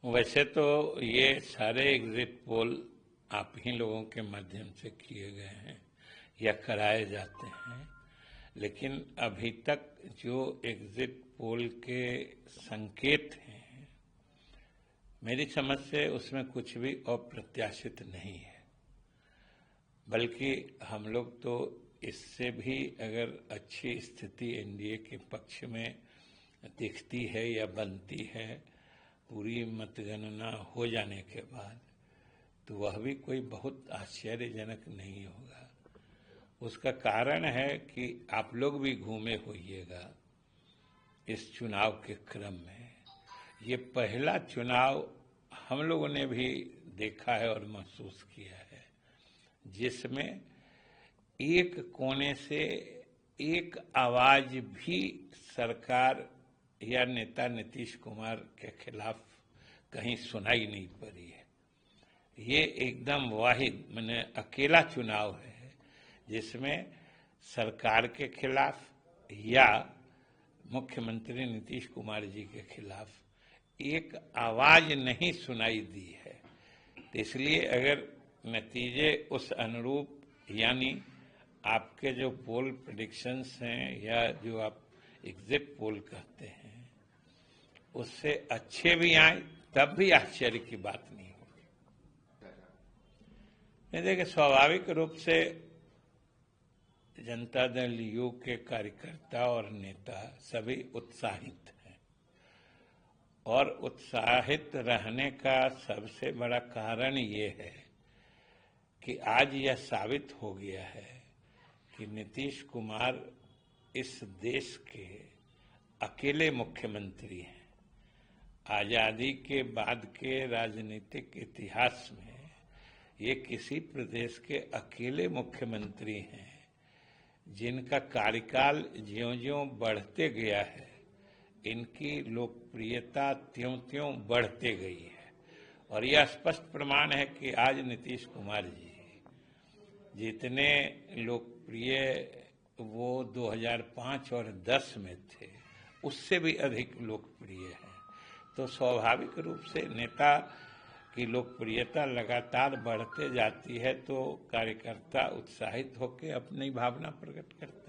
वैसे तो ये सारे एग्जिट पोल आप ही लोगों के माध्यम से किए गए हैं या कराए जाते हैं, लेकिन अभी तक जो एग्जिट पोल के संकेत हैं, मेरी समझ से उसमें कुछ भी अप्रत्याशित नहीं है। बल्कि हम लोग तो इससे भी अगर अच्छी स्थिति एनडीए के पक्ष में दिखती है या बनती है पूरी मतगणना हो जाने के बाद, तो वह भी कोई बहुत आश्चर्यजनक नहीं होगा। उसका कारण है कि आप लोग भी घूमे होइएगा इस चुनाव के क्रम में। ये पहला चुनाव हम लोगों ने भी देखा है और महसूस किया है जिसमें एक कोने से एक आवाज भी सरकार या नेता नीतीश कुमार के खिलाफ कहीं सुनाई नहीं पड़ी है। ये एकदम वाहिद माने अकेला चुनाव है जिसमें सरकार के खिलाफ या मुख्यमंत्री नीतीश कुमार जी के खिलाफ एक आवाज नहीं सुनाई दी है। तो इसलिए अगर नतीजे उस अनुरूप, यानी आपके जो पोल प्रेडिक्शंस हैं या जो आप एग्जिट पोल कहते हैं, उससे अच्छे भी आए तब भी आश्चर्य की बात नहीं होगी। देखिए, स्वाभाविक रूप से जनता दल यू के कार्यकर्ता और नेता सभी उत्साहित हैं और उत्साहित रहने का सबसे बड़ा कारण ये है कि आज यह साबित हो गया है कि नीतीश कुमार इस देश के अकेले मुख्यमंत्री हैं। आजादी के बाद के राजनीतिक इतिहास में ये किसी प्रदेश के अकेले मुख्यमंत्री हैं जिनका कार्यकाल ज्यों-ज्यों बढ़ते गया है, इनकी लोकप्रियता त्यों-त्यों बढ़ते गई है। और यह स्पष्ट प्रमाण है कि आज नीतीश कुमार जी जितने लोकप्रिय वो 2005 और 10 में थे, उससे भी अधिक लोकप्रिय हैं। तो स्वाभाविक रूप से नेता की लोकप्रियता लगातार बढ़ते जाती है तो कार्यकर्ता उत्साहित होकर अपनी भावना प्रकट करते हैं।